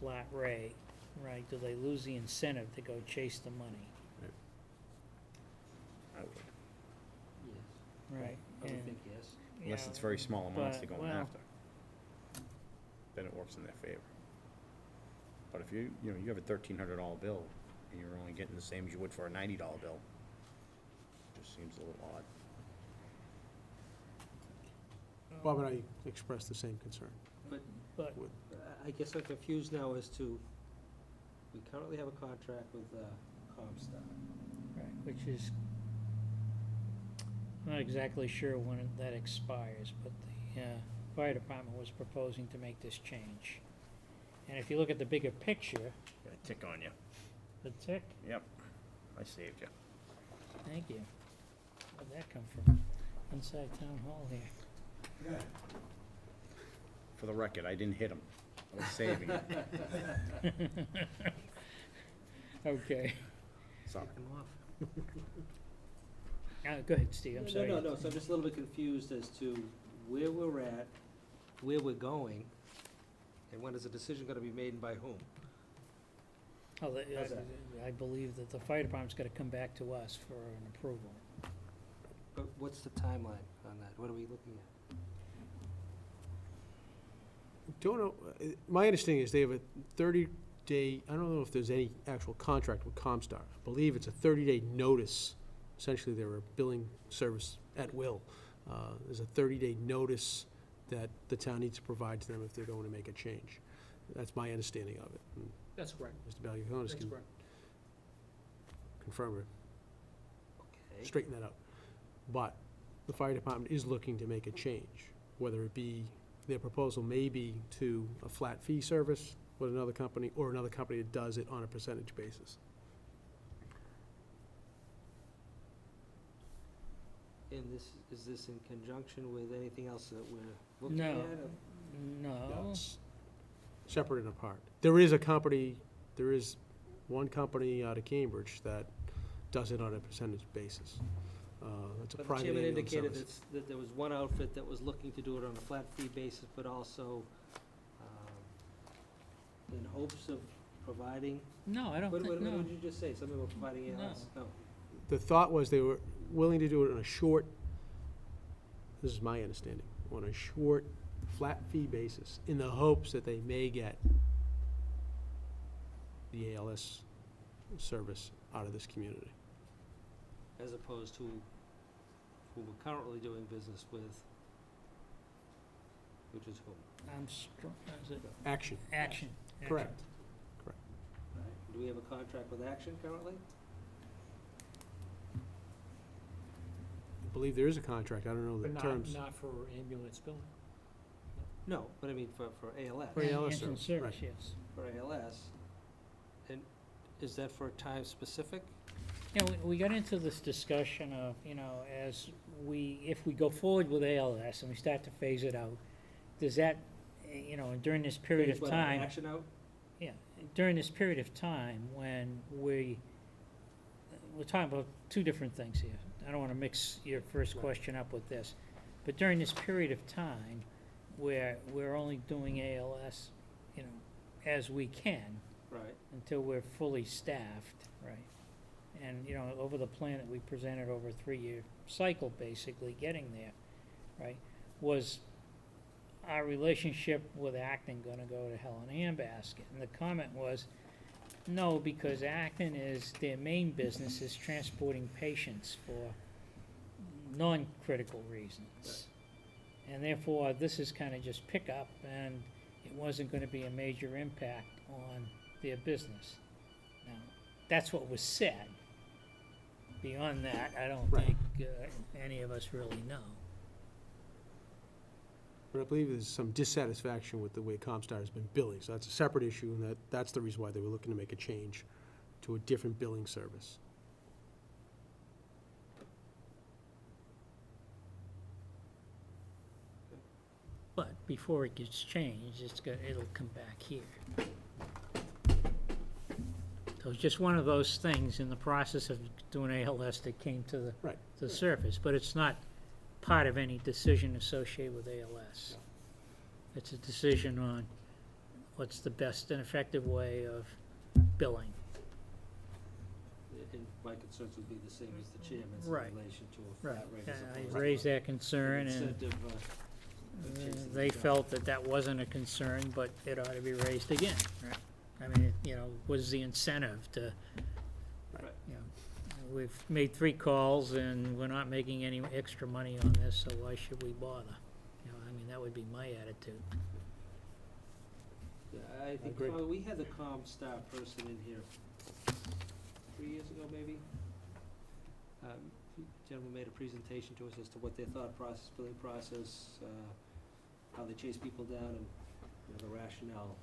flat rate, right, do they lose the incentive to go chase the money? I would. Yes. Right. I would and, think yes. you Unless know, it's very small amounts but, they're going well, after. Then it works in their favor. But if you have a $1,300 bill, and you're only getting the same as you would for a $90 bill, just seems a little odd. Bob and I expressed the same concern. But, I guess I'm confused now as to, we currently have a contract with Comstar. right, which is, I'm not exactly sure when that expires, but the fire department was proposing to make this change. And if you look at the bigger picture, Got a tick on you. the tick, Yep, I saved you. thank you. Where'd that come from? Inside town hall here. For the record, I didn't hit him. I was saving him. Okay. Sorry. Take them off. Go ahead, Steve, I'm sorry. No, so I'm just a little bit confused as to where we're at, where we're going, and when is the decision gonna be made and by whom? Oh, How's that? I believe that the fire department's gotta come back to us for an approval. But what's the timeline on that? What are we looking at? Don't know, my understanding is they have a 30-day, I don't know if there's any actual contract with Comstar. I believe it's a 30-day notice. Essentially, they're a billing service at will. There's a 30-day notice that the town needs to provide to them if they're going to make a change. That's my understanding of it. And That's correct. Mr. Valiakonis That's can correct. confirm or Okay. straighten that out. But the fire department is looking to make a change, whether it be, their proposal may be to a flat fee service with another company, or another company that does it on a percentage basis. And is this in conjunction with anything else that we're looking No. at? or- No, It's separate and apart. There is one company out of Cambridge that does it on a percentage basis. It's a But the private chairman ambulance indicated service. that there was one outfit that was looking to do it on a flat fee basis, but also in hopes of providing, no, I don't what think, what no. did you just say? Something about providing ALS? No. The thought was they were willing to do it on a short, this is my understanding, on a short, flat fee basis, in the hopes that they may get the ALS service out of this community. As opposed to who we're currently doing business with, which is whom? Is it Action, Action? correct. Do we have a contract with Action currently? I believe there is a contract, I don't know the But terms. not for ambulance billing. No, but I mean for ALS. For ALS Engine service, service, yes. For ALS. And is that for a time specific? Yeah, we got into this discussion of, if we go forward with ALS and we start to phase it out, does that, during this period Phase of what, time, Action out? during this period of time when we're talking about two different things here. I don't wanna mix your first Right. question up with this, but during this period of time where we're only doing ALS, as we can, Right. until we're fully staffed, right? And, over the plan that we presented over a 3-year cycle, basically getting there, right? Was our relationship with Acton gonna go to hell in a handbasket? And the comment was, no, because Acton their main business is transporting patients for non-critical reasons. And therefore, this is kinda just pickup, and it wasn't gonna be a major impact on their business. Now, that's what was said. Beyond that, I don't Right. think any of us really know. But I believe there's some dissatisfaction with the way Comstar has been billing, so that's a separate issue, and that's the reason why they were looking to make a change to a different billing service. But before it gets changed, it'll come back here. So it's just one of those things in the process of doing ALS that came to the Right. surface, but it's not part of any decision associated with ALS. It's a decision on what's the best and effective way of billing. And my concerns would be the same as the chairman's in Right. relation to a flat rate as I opposed to raised an that concern, and incentive, chasing they the job. felt that that wasn't a concern, but it ought to be raised again, right? I mean, you know, was the incentive to, Right. you know, we've made 3 calls and we're not making any extra money on this, so why should we bother? You know, I mean, that would be my attitude. Yeah, I think, agree. we had the ComStar person in here 3 years ago, maybe. Gentleman made a presentation to us as to what their thought process, billing process, how they chase people down, and, you know, the rationale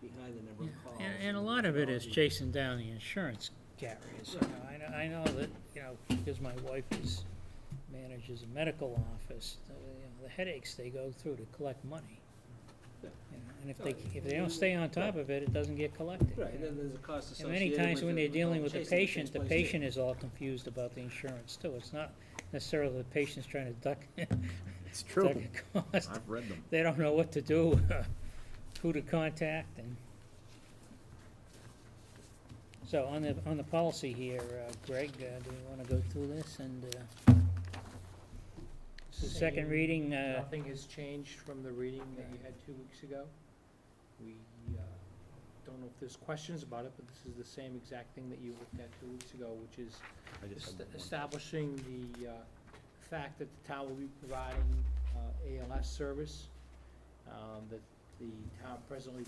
behind the number Yeah, of calls. and a lot of it is methodology. chasing down the insurance carriers, you know, I know that, you know, because my wife manages a medical office, you know, the headaches they go through to collect money. Yeah. You know, and Right. if they don't stay on top of it, it doesn't get collected. Right, you and know. then there's a cost And associated many with times when they're dealing with the chasing that takes patient, the place too. patient is all confused about the insurance too. It's not necessarily the patient's trying to duck, It's duck a cost. I've read them. They don't know what to do, who to contact, and. So on the policy here, Greg, do we wanna go through this and, this is second Same. reading, Nothing has changed from the reading that you had 2 weeks ago. We don't know if there's questions about it, but this is the same exact thing that you looked at 2 weeks ago, which is I just have one. establishing the fact that the town will be providing ALS service, that the town presently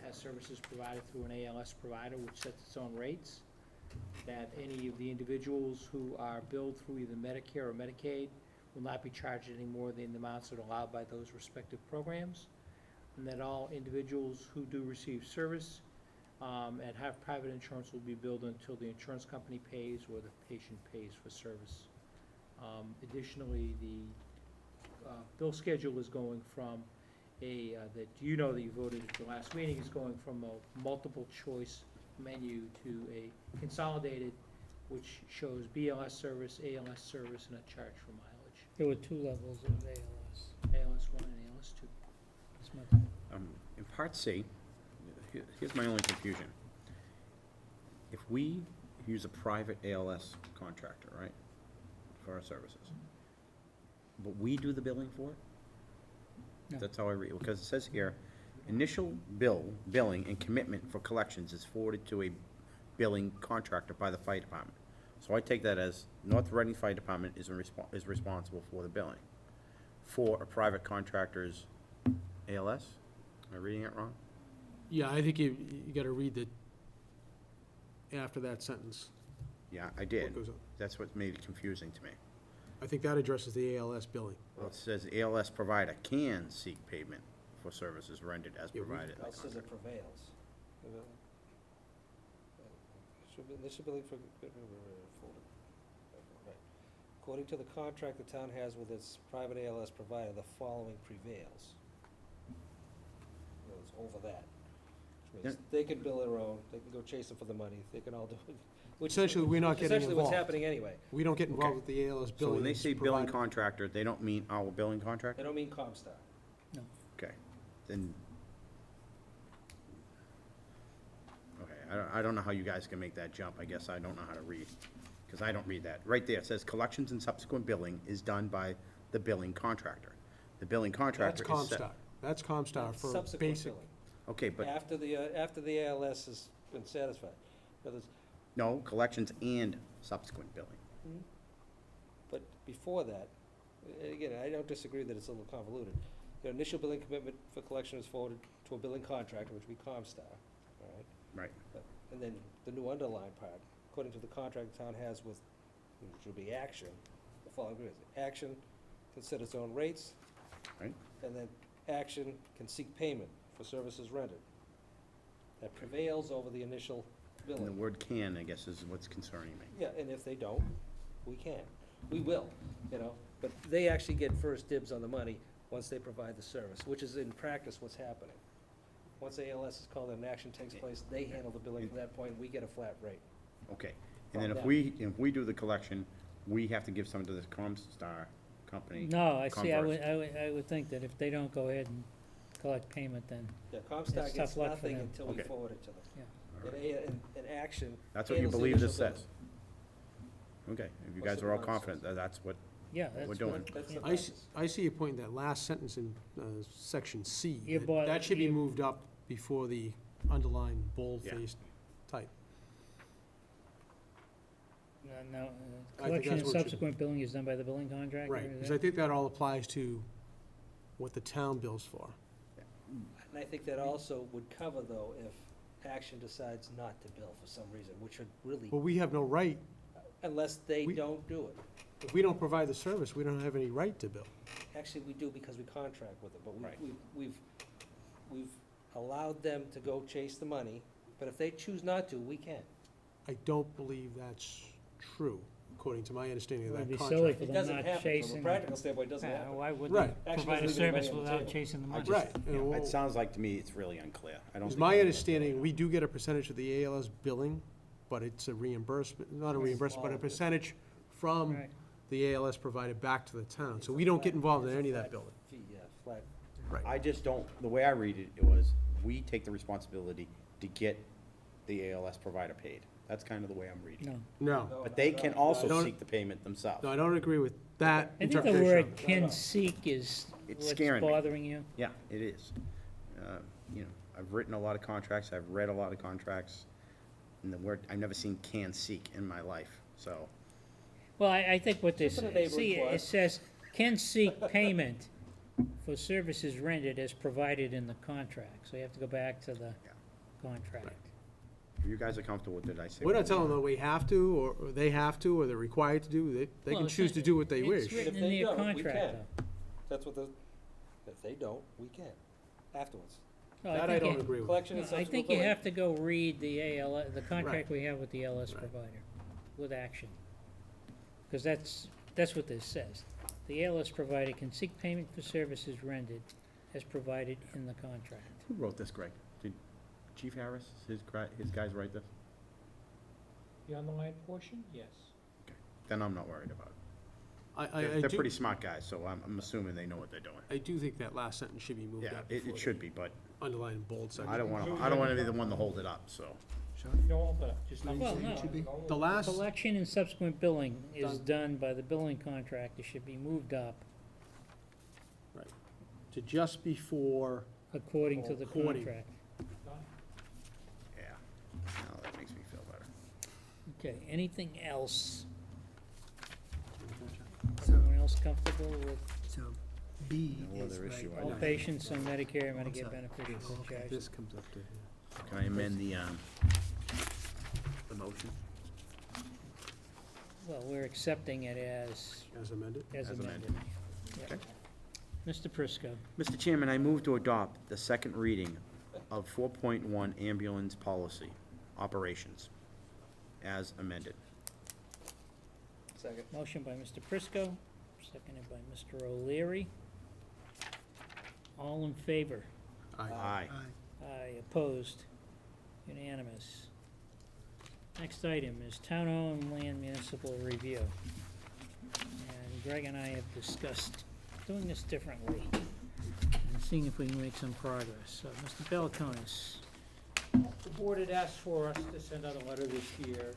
has services provided through an ALS provider which sets its own rates, that any of the individuals who are billed through either Medicare or Medicaid will not be charged any more than the amounts that are allowed by those respective programs, and that all individuals who do receive service and have private insurance will be billed until the insurance company pays or the patient pays for service. Additionally, the bill schedule is going from that you know that you voted at the last meeting, is going from a multiple choice menu to a consolidated, which shows BLS service, ALS service, and a charge for mileage. there were 2 levels of ALS. ALS 1 and ALS 2. That's my- In Part C, here's my only confusion. If we use a private ALS contractor, right, for our services, but we do the billing for it? No. That's how I read it, because it says here, initial billing and commitment for collections is forwarded to a billing contractor by the fire department. So I take that as North Reading Fire Department is responsible for the billing for a private contractor's ALS? Am I reading it wrong? Yeah, I think you gotta read the, after that sentence. Yeah, I what did. goes on. That's what made it confusing to me. I think that addresses the ALS billing. Well, it says ALS provider can seek payment for services rendered as Yeah, we- provided. It says it prevails. Initial billing for, right. According to the contract the town has with its private ALS provider, the following prevails. It's over that. Which means they can bill their own, they can go chase them for the money, they can all do it. Which- Essentially, we're not which is getting Essentially what's involved. happening anyway. We don't get involved Okay. with the ALS So billing. when they it's say billing provided- contractor, they don't mean our billing They contractor? don't mean ComStar. Okay, then. Okay, I don't know how you guys can make that jump, I guess I don't know how to read, because I don't read that. Right there, it says collections and subsequent billing is done by the billing contractor. The billing That's contractor is set. ComStar. That's ComStar for Subsequent basic. billing. Okay, but, After the ALS has been satisfied. In other words, no, collections and subsequent billing. but before that, again, I don't disagree that it's a little convoluted. Your initial billing commitment for collection is forwarded to a billing contractor, which would be ComStar, all right? Right. And then the new underlying part, according to the contract the town has with, which would be Action, the following agreement. Action can set its own rates. Right. And then Action can seek payment for services rendered. That prevails over the initial And the billing. word can, I guess, is what's concerning me. Yeah, and if they don't, we can. We will, you know, but they actually get first dibs on the money once they provide the service, which is in practice what's happening. Once ALS is called and action takes place, they handle the billing from that point, we get a flat rate. Okay, and then From if we do the collection, we have to give some to this ComStar company. No, I see, Converse. I would think that if they don't go ahead and collect payment, then, Yeah, Comstar It's gets tough luck for nothing them. until we Okay. forward it to them. All And right. and Action That's what you handles the believe this initial says? Okay, if you What's guys the are all bonus? confident that that's what, yeah, What we're that's doing. what. That's the yeah. process. I see your point in that last sentence in section C. You that- bought- That should be you- moved up before the underlined bold-faced type. No, I think collection that's and what it should be. subsequent billing is done by the billing contractor, Right, is because that- I think that all applies to what the town bills for. And I think that also would cover, though, if Action decides not to bill for some reason, which would really, Well, we have no right, unless they we- don't do it. if we don't provide the service, we don't have any right to bill. Actually, we do because we contract with them, but Right. we've allowed them to go chase the money, but if they choose not to, we can. I don't believe that's true, according to my understanding It of would that be silly contract. for It them doesn't not happen, from chasing. a practical standpoint, it doesn't Yeah, happen. why would Right. they Actually provide a doesn't leave any service money on the without table. chasing the I money? just- Right. and it well, sounds like to me it's really unclear. I don't It's think my we- understanding, we do get a percentage of the ALS billing, but it's a reimbursement, not a It's reimbursement, but a small. percentage from Right. the ALS provided back to the town. It's So a we don't flat- get involved in it's a any of that flat billing. Fee, yeah, flat. Right. I just don't, the way I read it, it was, we take the responsibility to get the ALS provider paid. That's kind of the way I'm reading it. No. No, But they can also don't- seek the payment themselves. no, I don't agree with that I think the interpretation. word of it. can No. seek is It's what's scaring me. bothering you. Yeah, it is. You know, I've written a lot of contracts, I've read a lot of contracts, and the word, I've never seen can seek in my life, so. Well, I think what this, Just put a neighboring see, it clause. says, can seek payment for services rendered as provided in the contract. So you have to go back to the Yeah. contract. If you guys are comfortable with it, I say. We're not telling them we have to, or they have to, or they're required to do. They Well, can it's choose not- to do what they It's wish. written If in they their don't, we contract, can. though. That's what the, if they don't, we can, afterwards. No, That I think don't you- agree with. Collection and I subsequent think you billing. have to go read the AL, the contract Right. we have with the LS Right. provider, with action. Because that's what this says. The ALS provider can seek payment for services rendered as provided in the contract. Who wrote this, Greg? Did Chief Harris, his guys write this? The underlying portion, yes. Then I'm not worried about it. I They're do, pretty smart guys, so I'm assuming they know what they're doing. I do think that last sentence should be moved Yeah, up. it before should the be, but underlined in bold section. I don't wanna be the one to hold it up, so. No, but just. Well, no. The last, Collection and subsequent billing is done by the billing contractor, should be moved up to just before, according to the According. contract. Yeah, now that makes me feel better. Okay, anything else? Everyone else comfortable with So B No is other right. issue I all know. patients on Medicare, I'm Medicare sorry. beneficiaries and charges? this comes up to here. Can I amend the motion? Well, we're accepting it as As amended. As As amended. amended. Yeah. Okay. Mr. Prisco, Mr. Chairman, I move to adopt the second reading of 4.1 ambulance policy, operations, as amended. Second. motion by Mr. Prisco, seconded by Mr. O'Leary. All in favor? Aye. Aye. Aye, opposed, unanimous. Next item is town-owned land municipal review. And Greg and I have discussed doing this differently and seeing if we can make some progress. So, Mr. Belkonis, The board had asked for us to send out a letter this year.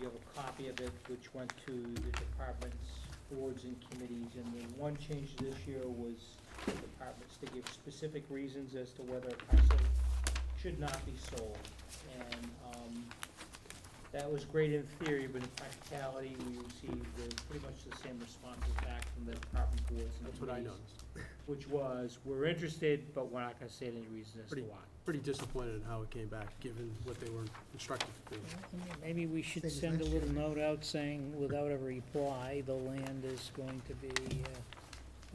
You have a copy of it, which went to the departments, boards, and committees. And the one change this year was the departments to give specific reasons as to whether a parcel should not be sold. And that was great in theory, but in practicality, we received pretty much the same responses back from the department boards and That's what I committees, noticed. which was, we're interested, but we're not gonna say any reason as to Pretty- why. Pretty disappointed in how it came back, given what they were instructed to do. maybe we should Same as send a last little year. note out saying, without a reply, the land is going to be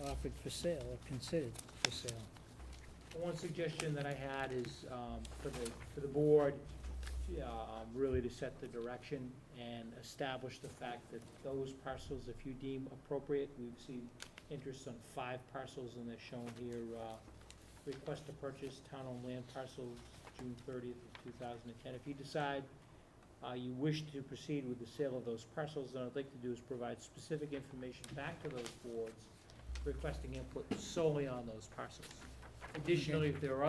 offered for sale or considered for sale. One suggestion that I had is, for the board, really to set the direction and establish the fact that those parcels, if you deem appropriate, we've seen interest on 5 parcels, and they're shown here, request to purchase town-owned land parcels, June 30th of 2010. If you decide you wish to proceed with the sale of those parcels, then I'd like to do is provide specific information back to those boards, requesting input solely on those parcels. Additionally, if there are other